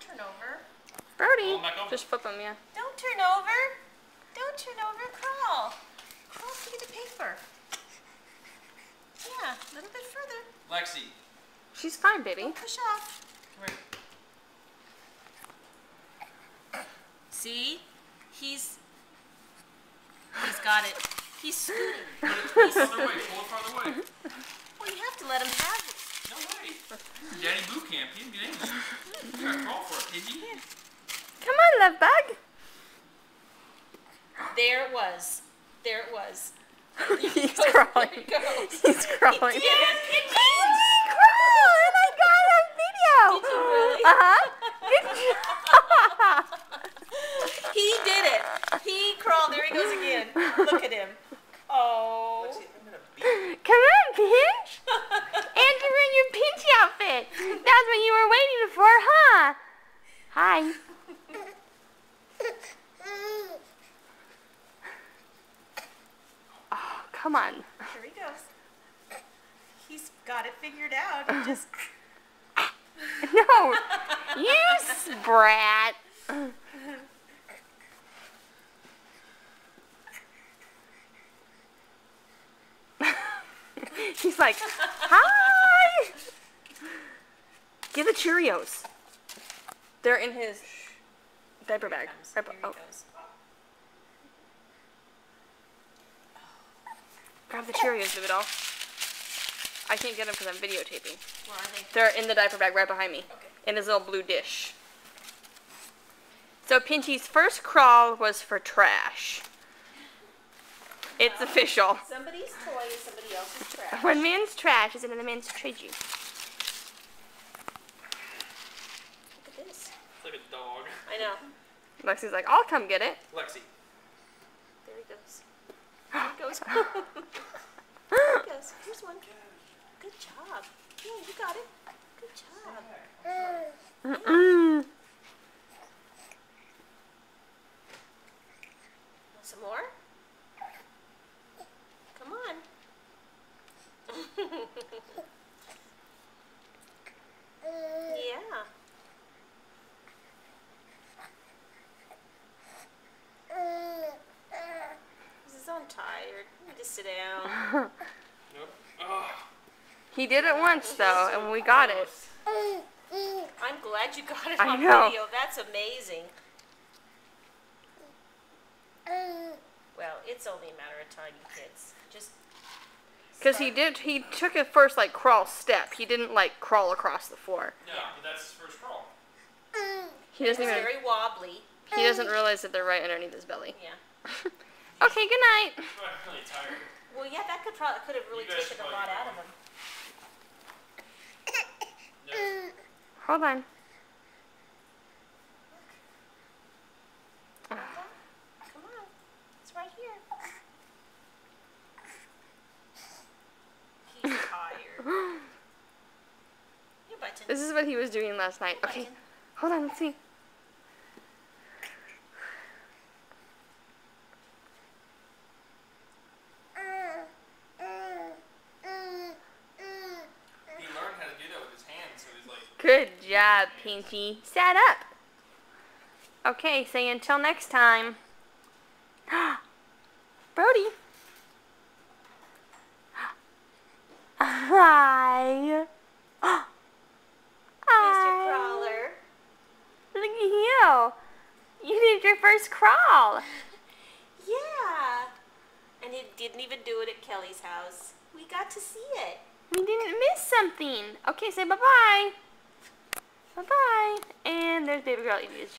turn over. Brody, just flip them, yeah. Don't turn over. Don't turn over. Crawl. Crawl to get the paper. Yeah, a little bit further. Lexi. She's fine, baby. Don't push off. Come here. See? He's got it. He's scooting. Pull it farther away. Pull it farther away. Well, you have to let him have it. No way. Daddy boot camp. You didn't get anything. You gotta crawl for it, piggy. Come on, love bug. There it was. There it was. He's crawling. He's crawling. He did. He crawled, and I got on video. Did you really? Good job. He did it. He crawled. There he goes again. Look at him. Oh. Lexi, I'm gonna beat you. Come on, Pinch. And you're in your Pinchy outfit. That's what you were waiting for, huh? Hi. Oh, come on. Here he goes. He's got it figured out. He just. No, you sprat. He's like, hi. Give the Cheerios. They're in his diaper bag. Here he goes. Grab the Cheerios, Vividol. I can't get them because I'm videotaping. Where are they? They're in the diaper bag right behind me. Okay. In his little blue dish. So Pinchy's first crawl was for trash. It's official. Somebody's toy is somebody else's trash. One man's trash is another man's treasure. Look at this. It's like a dog. I know. Lexi's like, I'll come get it. Lexi. There he goes. There he goes. There he goes. Here's one. Good job. Yeah, you got it. Good job. Mm-mm. Want some more? Come on. Yeah. He's so tired. Just sit down. Nope. Oh. He did it once though, and we got it. I'm glad you got it I on know. video. That's amazing. Well, it's only a matter of time, you kids. Just Because he took a first like crawl step. He didn't like crawl across the floor. No, but that's his first crawl. He doesn't it's even, very wobbly. he doesn't realize that they're right underneath his belly. Yeah. Okay, good night. I'm really tired. Well, yeah, that could have really You guys taken a probably lot out of know. him. Yes. Hold on. Come on. It's right here. He's tired. Here, Button. This is what he was doing last night. Okay, Button. hold on, let's see. He learned how to do that with his hands, so he's like. Good job, Pinchy. Stand up. Okay, say until next time. Brody. Hi. Mr. Hi. Crawler. Look at you. You did your first crawl. Yeah. And he didn't even do it at Kelly's house. We got to see it. We didn't miss something. Okay, say bye-bye. Bye-bye. And there's baby girl eating his